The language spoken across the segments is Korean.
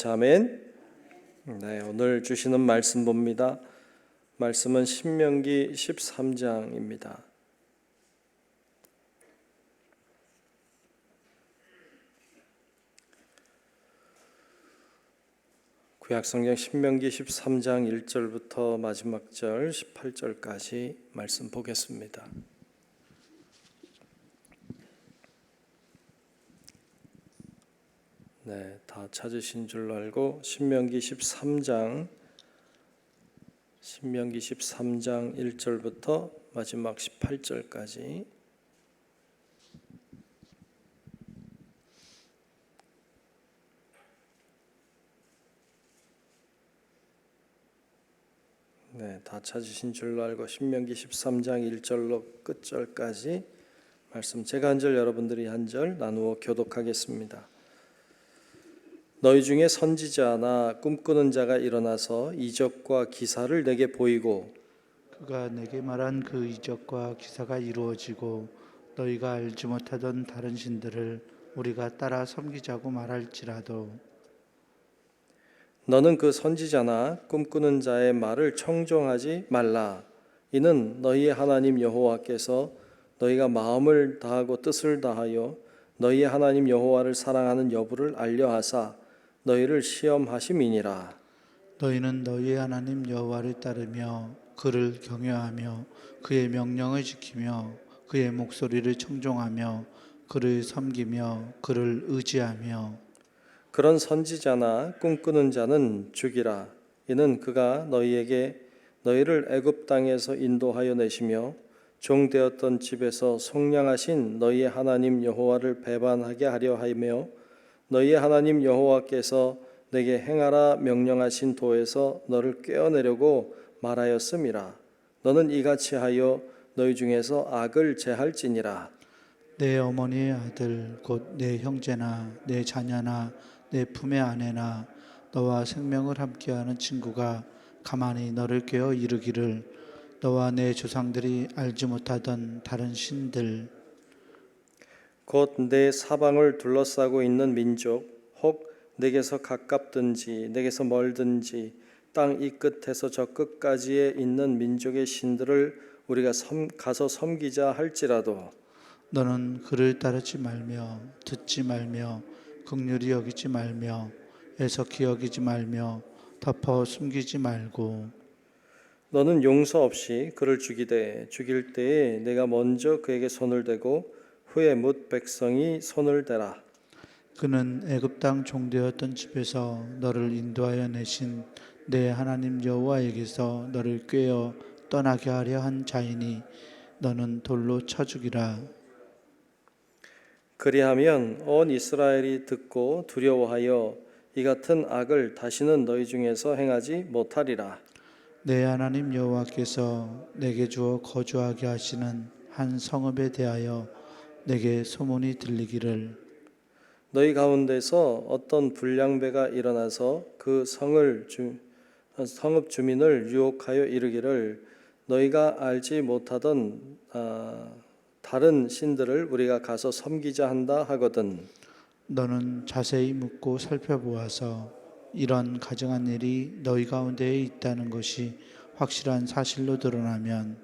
같이 아멘. 네, 오늘 주시는 말씀 봅니다. 말씀은 신명기 13장입니다. 구약성경 신명기 13장 1절부터 마지막 절 18절까지 말씀 보겠습니다. 네, 다 찾으신 줄로 알고 신명기 13장 1절부터 마지막 18절까지 네, 다 찾으신 줄로 알고 신명기 13장 1절로 끝절까지 말씀 제가 한 절 여러분들이 한 절 나누어 교독하겠습니다. 너희 중에 선지자나 꿈꾸는 자가 일어나서 이적과 기사를 내게 보이고 그가 내게 말한 그 이적과 기사가 이루어지고 너희가 알지 못하던 다른 신들을 우리가 따라 섬기자고 말할지라도 너는 그 선지자나 꿈꾸는 자의 말을 청종하지 말라. 이는 너희의 하나님 여호와께서 너희가 마음을 다하고 뜻을 다하여 너희의 하나님 여호와를 사랑하는 여부를 알려하사 너희를 시험하심이니라. 너희는 너희의 하나님 여호와를 따르며 그를 경외하며 그의 명령을 지키며 그의 목소리를 청종하며 그를 섬기며 그를 의지하며 그런 선지자나 꿈꾸는 자는 죽이라. 이는 그가 너희를 애굽 땅에서 인도하여 내시며 종되었던 집에서 속량하신 너희의 하나님 여호와를 배반하게 하려 하며 너희의 하나님 여호와께서 내게 행하라 명령하신 도에서 너를 꿰어내려고 말하였음이라. 너는 이같이 하여 너희 중에서 악을 제할지니라. 내 어머니의 아들 곧 내 형제나 내 자녀나 내 품의 아내나 너와 생명을 함께하는 친구가 가만히 너를 꿰어 이르기를 너와 내 조상들이 알지 못하던 다른 신들 곧 내 사방을 둘러싸고 있는 민족 혹 내게서 가깝든지 내게서 멀든지 땅 이 끝에서 저 끝까지에 있는 민족의 신들을 우리가 가서 섬기자 할지라도 너는 그를 따르지 말며 듣지 말며 긍휼히 여기지 말며 애석히 여기지 말며 덮어 숨기지 말고 너는 용서 없이 그를 죽일 때에 내가 먼저 그에게 손을 대고 후에 뭇 백성이 손을 대라. 그는 애굽 땅 종되었던 집에서 너를 인도하여 내신 내 하나님 여호와에게서 너를 꿰어 떠나게 하려 한 자이니 너는 돌로 쳐 죽이라. 그리하면 온 이스라엘이 듣고 두려워하여 이 같은 악을 다시는 너희 중에서 행하지 못하리라. 내 하나님 여호와께서 내게 주어 거주하게 하시는 한 성읍에 대하여 내게 소문이 들리기를 너희 가운데서 어떤 불량배가 일어나서 그 성읍 주민을 유혹하여 이르기를 너희가 알지 못하던 다른 신들을 우리가 가서 섬기자 한다 하거든. 너는 자세히 묻고 살펴보아서 이런 가증한 일이 너희 가운데에 있다는 것이 확실한 사실로 드러나면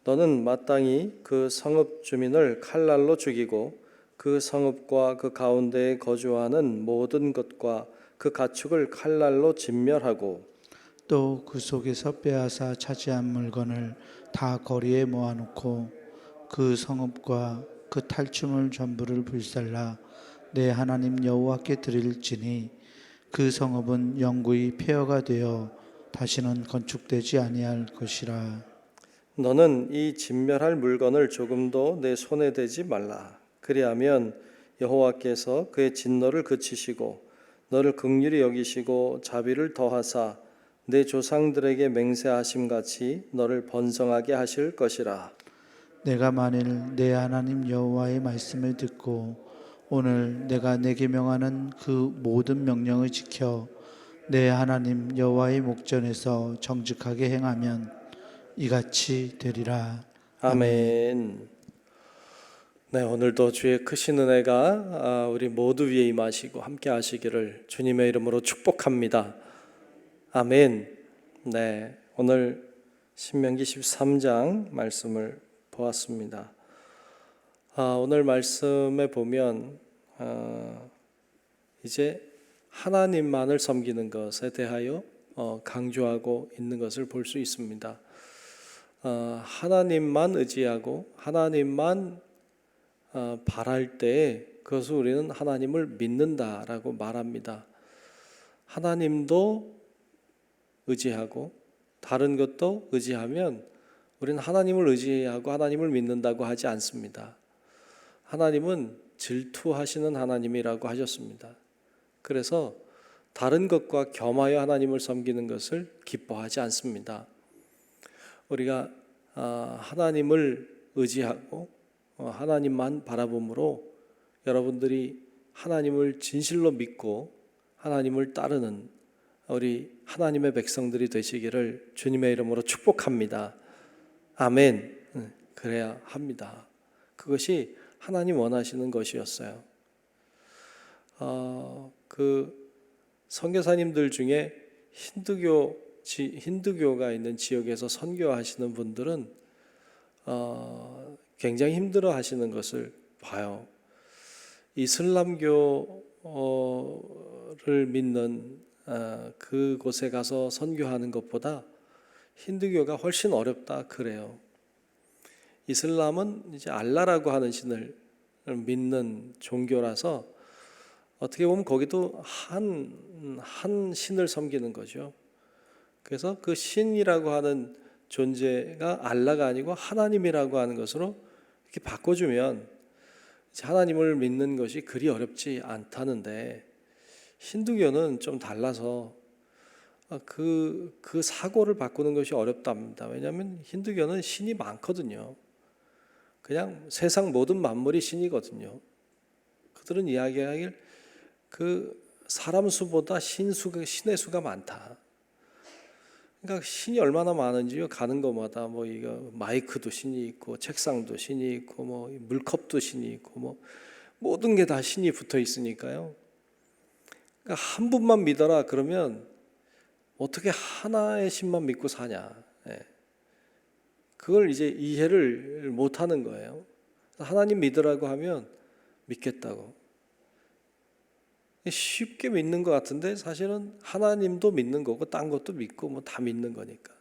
너는 마땅히 그 성읍 주민을 칼날로 죽이고 그 성읍과 그 가운데에 거주하는 모든 것과 그 가축을 칼날로 진멸하고 또 그 속에서 빼앗아 차지한 물건을 다 거리에 모아놓고 그 성읍과 그 탈취물 전부를 불살라 내 하나님 여호와께 드릴지니 그 성읍은 영구히 폐허가 되어 다시는 건축되지 아니할 것이라. 너는 이 진멸할 물건을 조금도 내 손에 대지 말라. 그리하면 여호와께서 그의 진노를 그치시고 너를 긍휼히 여기시고 자비를 더하사 내 조상들에게 맹세하심 같이 너를 번성하게 하실 것이라. 내가 만일 내 하나님 여호와의 말씀을 듣고 오늘 내가 내게 명하는 그 모든 명령을 지켜 내 하나님 여호와의 목전에서 정직하게 행하면 이같이 되리라. 아멘. 네, 오늘도 주의 크신 은혜가 우리 모두 위에 임하시고 함께 하시기를 주님의 이름으로 축복합니다. 아멘. 네, 오늘 신명기 13장 말씀을 보았습니다. 오늘 말씀에 보면 이제 하나님만을 섬기는 것에 대하여 강조하고 있는 것을 볼 수 있습니다. 하나님만 의지하고 하나님만 바랄 때 그것을 우리는 하나님을 믿는다라고 말합니다. 하나님도 의지하고 다른 것도 의지하면 우리는 하나님을 의지하고 하나님을 믿는다고 하지 않습니다. 하나님은 질투하시는 하나님이라고 하셨습니다. 그래서 다른 것과 겸하여 하나님을 섬기는 것을 기뻐하지 않습니다. 우리가 하나님을 의지하고 하나님만 바라봄으로 여러분들이 하나님을 진실로 믿고 하나님을 따르는 우리 하나님의 백성들이 되시기를 주님의 이름으로 축복합니다. 아멘. 그래야 합니다. 그것이 하나님 원하시는 것이었어요. 그 선교사님들 중에 힌두교가 있는 지역에서 선교하시는 분들은 굉장히 힘들어 하시는 것을 봐요. 이슬람교를 믿는 그곳에 가서 선교하는 것보다 힌두교가 훨씬 어렵다 그래요. 이슬람은 이제 알라라고 하는 신을 믿는 종교라서 어떻게 보면 거기도 한 신을 섬기는 거죠. 그래서 그 신이라고 하는 존재가 알라가 아니고 하나님이라고 하는 것으로 이렇게 바꿔주면 하나님을 믿는 것이 그리 어렵지 않다는데, 힌두교는 좀 달라서 그 사고를 바꾸는 것이 어렵답니다. 왜냐하면 힌두교는 신이 많거든요. 그냥 세상 모든 만물이 신이거든요. 그들은 이야기하길 그 사람 수보다 신의 수가 많다. 그러니까 신이 얼마나 많은지요. 가는 곳마다 뭐 이거 마이크도 신이 있고 책상도 신이 있고 뭐 물컵도 신이 있고 뭐 모든 게 다 신이 붙어 있으니까요. 그러니까 한 분만 믿어라 그러면 어떻게 하나의 신만 믿고 사냐. 그걸 이제 이해를 못 하는 거예요. 하나님 믿으라고 하면 믿겠다고. 쉽게 믿는 것 같은데 사실은 하나님도 믿는 거고 딴 것도 믿고 뭐 다 믿는 거니까.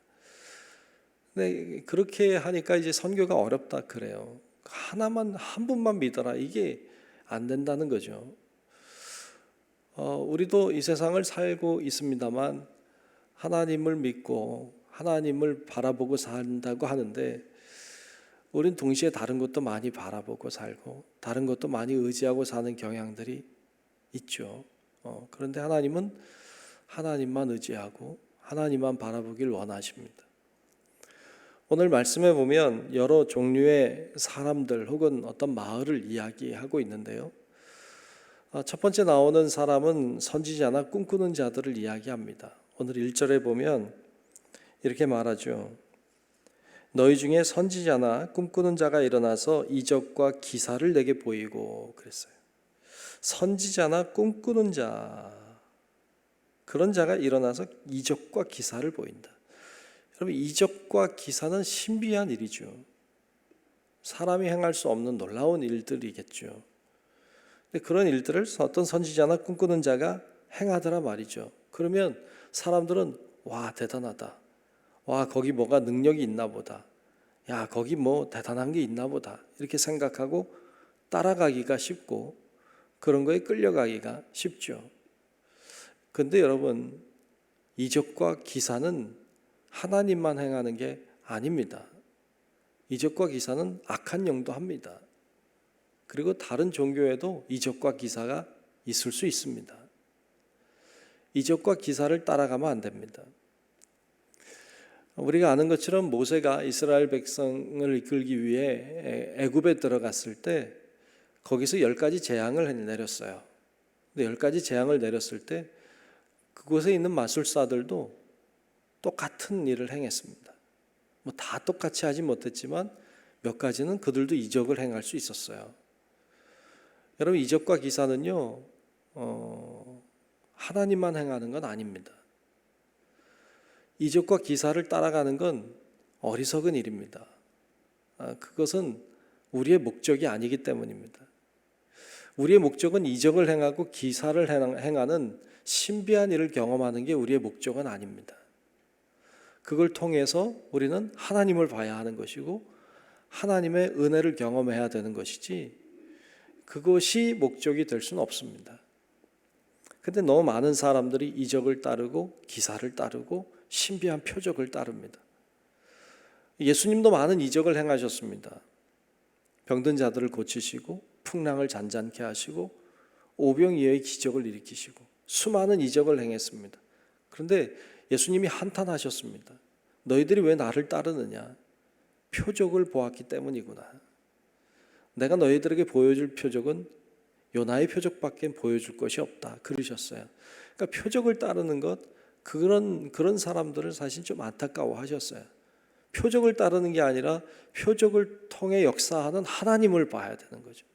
근데 그렇게 하니까 이제 선교가 어렵다 그래요. 하나만 한 분만 믿어라 이게 안 된다는 거죠. 우리도 이 세상을 살고 있습니다만 하나님을 믿고 하나님을 바라보고 산다고 하는데 우린 동시에 다른 것도 많이 바라보고 살고 다른 것도 많이 의지하고 사는 경향들이 있죠. 그런데 하나님은 하나님만 의지하고 하나님만 바라보길 원하십니다. 오늘 말씀에 보면 여러 종류의 사람들 혹은 어떤 마을을 이야기하고 있는데요. 첫 번째 나오는 사람은 선지자나 꿈꾸는 자들을 이야기합니다. 오늘 1절에 보면 이렇게 말하죠. 너희 중에 선지자나 꿈꾸는 자가 일어나서 이적과 기사를 내게 보이고 그랬어요. 선지자나 꿈꾸는 자, 그런 자가 일어나서 이적과 기사를 보인다. 여러분, 이적과 기사는 신비한 일이죠. 사람이 행할 수 없는 놀라운 일들이겠죠. 근데 그런 일들을 어떤 선지자나 꿈꾸는 자가 행하더라 말이죠. 그러면 사람들은 와 대단하다. 와 거기 뭐가 능력이 있나 보다. 야 거기 뭐 대단한 게 있나 보다. 이렇게 생각하고 따라가기가 쉽고 그런 거에 끌려가기가 쉽죠. 그런데 여러분, 이적과 기사는 하나님만 행하는 게 아닙니다. 이적과 기사는 악한 영도 합니다. 그리고 다른 종교에도 이적과 기사가 있을 수 있습니다. 이적과 기사를 따라가면 안 됩니다. 우리가 아는 것처럼 모세가 이스라엘 백성을 이끌기 위해 애굽에 들어갔을 때 거기서 10가지 재앙을 내렸어요. 근데 10가지 재앙을 내렸을 때 그곳에 있는 마술사들도 똑같은 일을 행했습니다. 뭐 다 똑같이 하지 못했지만 몇 가지는 그들도 이적을 행할 수 있었어요. 여러분, 이적과 기사는요, 하나님만 행하는 건 아닙니다. 이적과 기사를 따라가는 건 어리석은 일입니다. 그것은 우리의 목적이 아니기 때문입니다. 우리의 목적은 이적을 행하고 기사를 행하는 신비한 일을 경험하는 게 우리의 목적은 아닙니다. 그걸 통해서 우리는 하나님을 봐야 하는 것이고 하나님의 은혜를 경험해야 되는 것이지, 그것이 목적이 될 수는 없습니다. 근데 너무 많은 사람들이 이적을 따르고 기사를 따르고 신비한 표적을 따릅니다. 예수님도 많은 이적을 행하셨습니다. 병든 자들을 고치시고 풍랑을 잔잔케 하시고 오병이어의 기적을 일으키시고 수많은 이적을 행했습니다. 그런데 예수님이 한탄하셨습니다. 너희들이 왜 나를 따르느냐? 표적을 보았기 때문이구나. 내가 너희들에게 보여줄 표적은 요나의 표적밖에 보여줄 것이 없다, 그러셨어요. 그러니까 표적을 따르는 것, 그런 사람들을 사실 좀 안타까워하셨어요. 표적을 따르는 게 아니라 표적을 통해 역사하는 하나님을 봐야 되는 거죠.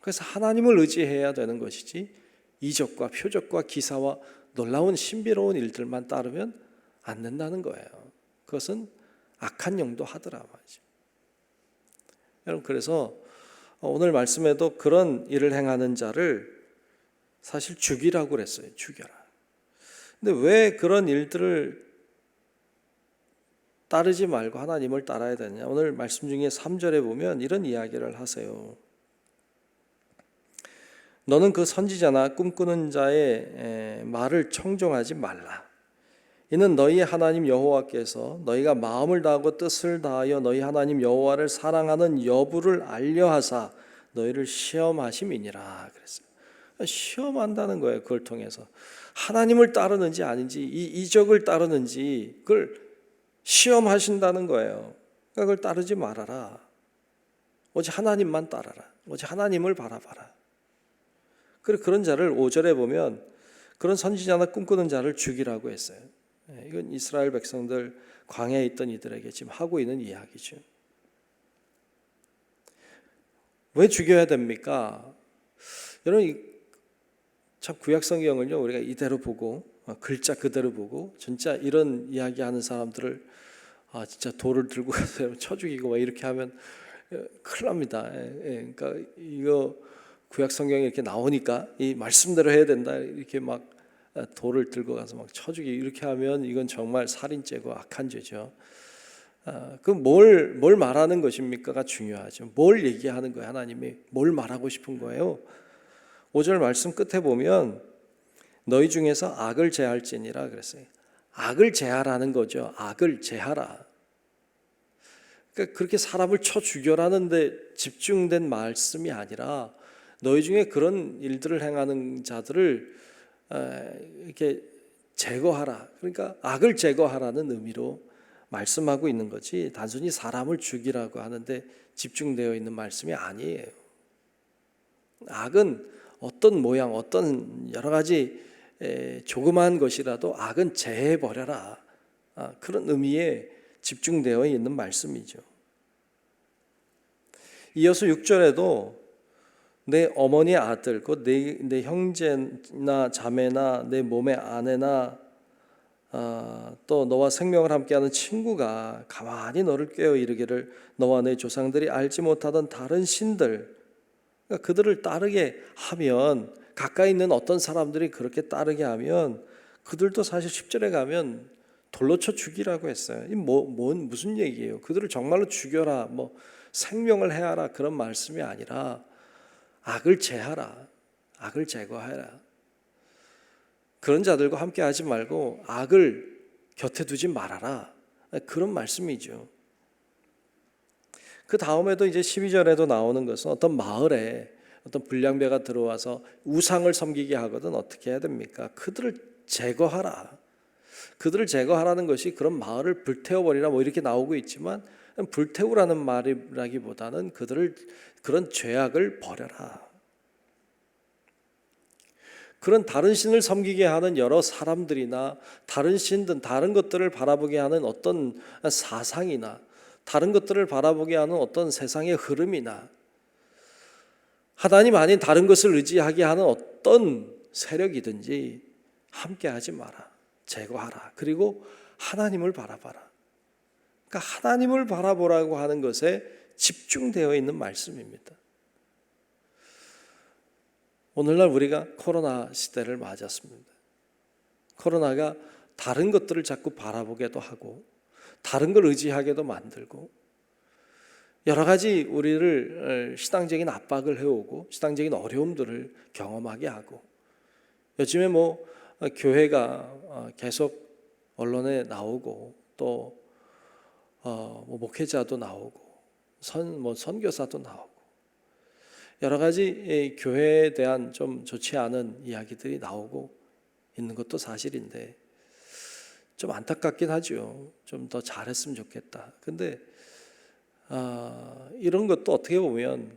그래서 하나님을 의지해야 되는 것이지, 이적과 표적과 기사와 놀라운 신비로운 일들만 따르면 안 된다는 거예요. 그것은 악한 영도 하더라 말이죠. 여러분, 그래서 오늘 말씀에도 그런 일을 행하는 자를 사실 죽이라고 그랬어요. 죽여라. 근데 왜 그런 일들을 따르지 말고 하나님을 따라야 되느냐? 오늘 말씀 중에 3절에 보면 이런 이야기를 하세요. 너는 그 선지자나 꿈꾸는 자의 말을 청종하지 말라. 이는 너희의 하나님 여호와께서 너희가 마음을 다하고 뜻을 다하여 너희 하나님 여호와를 사랑하는 여부를 알려하사 너희를 시험하심이니라 그랬어요. 시험한다는 거예요. 그걸 통해서 하나님을 따르는지 아닌지, 이 이적을 따르는지 그걸 시험하신다는 거예요. 그러니까 그걸 따르지 말아라. 오직 하나님만 따라라. 오직 하나님을 바라봐라. 그리고 그런 자를 5절에 보면 그런 선지자나 꿈꾸는 자를 죽이라고 했어요. 이건 이스라엘 백성들, 광야에 있던 이들에게 지금 하고 있는 이야기죠. 왜 죽여야 됩니까? 여러분, 참 구약 성경을요, 우리가 이대로 보고 글자 그대로 보고 진짜 이런 이야기하는 사람들을 진짜 돌을 들고 가서 쳐 죽이고 막 이렇게 하면 큰일 납니다. 그러니까 이거 구약 성경에 이렇게 나오니까 이 말씀대로 해야 된다, 이렇게 막 돌을 들고 가서 막 쳐주기 이렇게 하면 이건 정말 살인죄고 악한 죄죠. 그 뭘 말하는 것입니까가 중요하죠. 뭘 얘기하는 거예요? 하나님이 뭘 말하고 싶은 거예요? 5절 말씀 끝에 보면 너희 중에서 악을 제할지니라 그랬어요. 악을 제하라는 거죠. 악을 제하라. 그러니까 그렇게 사람을 쳐 죽여라는 데 집중된 말씀이 아니라 너희 중에 그런 일들을 행하는 자들을 이렇게 제거하라. 그러니까 악을 제거하라는 의미로 말씀하고 있는 거지, 단순히 사람을 죽이라고 하는데 집중되어 있는 말씀이 아니에요. 악은 어떤 모양, 어떤 여러 가지 조그마한 것이라도 악은 제해버려라. 그런 의미에 집중되어 있는 말씀이죠. 이어서 6절에도 내 어머니 아들, 곧 내 형제나 자매나 내 몸의 아내나 또 너와 생명을 함께하는 친구가 가만히 너를 꾀어 이르기를 너와 내 조상들이 알지 못하던 다른 신들, 그러니까 그들을 따르게 하면, 가까이 있는 어떤 사람들이 그렇게 따르게 하면 그들도 사실 10절에 가면 돌로 쳐 죽이라고 했어요. 이 무슨 얘기예요? 그들을 정말로 죽여라, 뭐 생명을 해하라, 그런 말씀이 아니라 악을 제하라, 악을 제거하라. 그런 자들과 함께 하지 말고 악을 곁에 두지 말아라, 그런 말씀이죠. 그 다음에도 이제 12절에도 나오는 것은 어떤 마을에 어떤 불량배가 들어와서 우상을 섬기게 하거든 어떻게 해야 됩니까? 그들을 제거하라. 그들을 제거하라는 것이 그런 마을을 불태워버리라 뭐 이렇게 나오고 있지만, 불태우라는 말이라기보다는 그런 죄악을 버려라. 그런 다른 신을 섬기게 하는 여러 사람들이나 다른 신들, 다른 것들을 바라보게 하는 어떤 사상이나 다른 것들을 바라보게 하는 어떤 세상의 흐름이나 하나님 아닌 다른 것을 의지하게 하는 어떤 세력이든지 함께하지 마라. 제거하라. 그리고 하나님을 바라봐라. 그러니까 하나님을 바라보라고 하는 것에 집중되어 있는 말씀입니다. 오늘날 우리가 코로나 시대를 맞았습니다. 코로나가 다른 것들을 자꾸 바라보게도 하고 다른 걸 의지하게도 만들고 여러 가지 우리를 신앙적인 압박을 해오고 신앙적인 어려움들을 경험하게 하고 요즘에 교회가 계속 언론에 나오고 또 목회자도 나오고 선교사도 나오고 여러 가지 교회에 대한 좀 좋지 않은 이야기들이 나오고 있는 것도 사실인데 좀 안타깝긴 하죠. 좀 더 잘했으면 좋겠다. 근데 이런 것도 어떻게 보면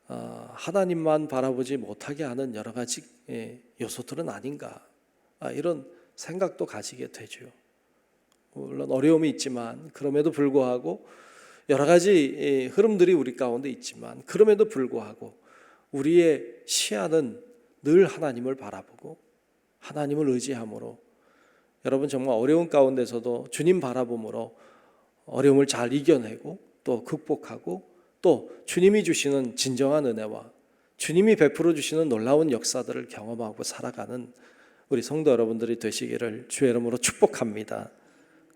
하나님만 바라보지 못하게 하는 여러 가지 요소들은 아닌가 이런 생각도 가지게 되죠. 물론 어려움이 있지만 그럼에도 불구하고 여러 가지 흐름들이 우리 가운데 있지만 그럼에도 불구하고 우리의 시야는 늘 하나님을 바라보고 하나님을 의지함으로 여러분 정말 어려운 가운데서도 주님 바라봄으로 어려움을 잘 이겨내고 또 극복하고 또 주님이 주시는 진정한 은혜와 주님이 베풀어 주시는 놀라운 역사들을 경험하고 살아가는 우리 성도 여러분들이 되시기를 주의 이름으로 축복합니다.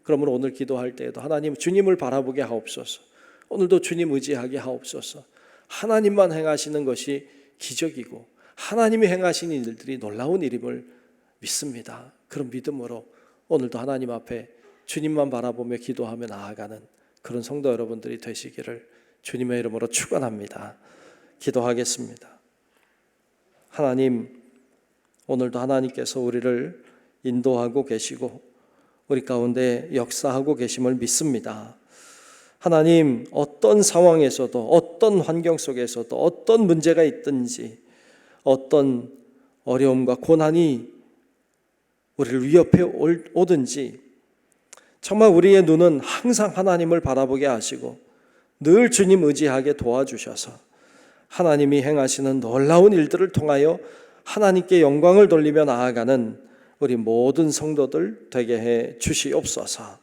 그러므로 오늘 기도할 때에도 하나님 주님을 바라보게 하옵소서. 오늘도 주님 의지하게 하옵소서. 하나님만 행하시는 것이 기적이고 하나님이 행하시는 일들이 놀라운 일임을 믿습니다. 그런 믿음으로 오늘도 하나님 앞에 주님만 바라보며 기도하며 나아가는 그런 성도 여러분들이 되시기를 주님의 이름으로 축원합니다. 기도하겠습니다. 하나님, 오늘도 하나님께서 우리를 인도하고 계시고 우리 가운데 역사하고 계심을 믿습니다. 하나님, 어떤 상황에서도 어떤 환경 속에서도 어떤 문제가 있든지 어떤 어려움과 고난이 우리를 위협해 오든지 정말 우리의 눈은 항상 하나님을 바라보게 하시고 늘 주님 의지하게 도와주셔서 하나님이 행하시는 놀라운 일들을 통하여 하나님께 영광을 돌리며 나아가는 우리 모든 성도들 되게 해 주시옵소서.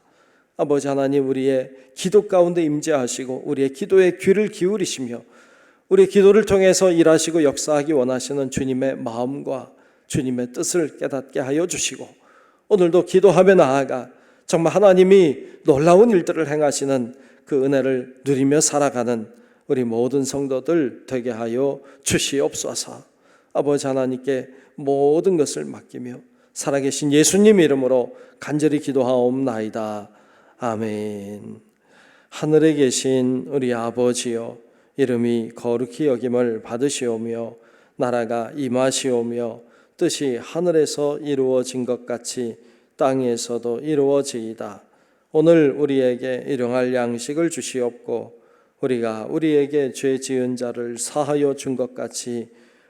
아버지 하나님, 우리의 기도 가운데 임재하시고 우리의 기도에 귀를 기울이시며 우리의 기도를 통해서 일하시고 역사하기 원하시는 주님의 마음과 주님의 뜻을 깨닫게 하여 주시고 오늘도 기도하며 나아가 정말 하나님이 놀라운 일들을 행하시는 그 은혜를 누리며 살아가는 우리 모든 성도들 되게 하여 주시옵소서. 아버지 하나님께 모든 것을 맡기며 살아계신 예수님 이름으로 간절히 기도하옵나이다. 아멘. 하늘에 계신 우리 아버지여, 이름이 거룩히 여김을 받으시오며 나라가 임하시오며 뜻이 하늘에서 이루어진 것 같이 땅에서도 이루어지이다. 오늘 우리에게 일용할 양식을 주시옵고 우리가 우리에게 죄 지은 자를 사하여 준 것 같이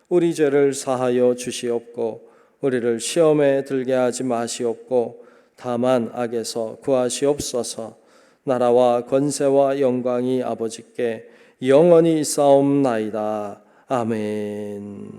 우리 죄를 사하여 주시옵고 우리를 시험에 들게 하지 마시옵고 다만 악에서 구하시옵소서. 나라와 권세와 영광이 아버지께 영원히 있사옵나이다. 아멘.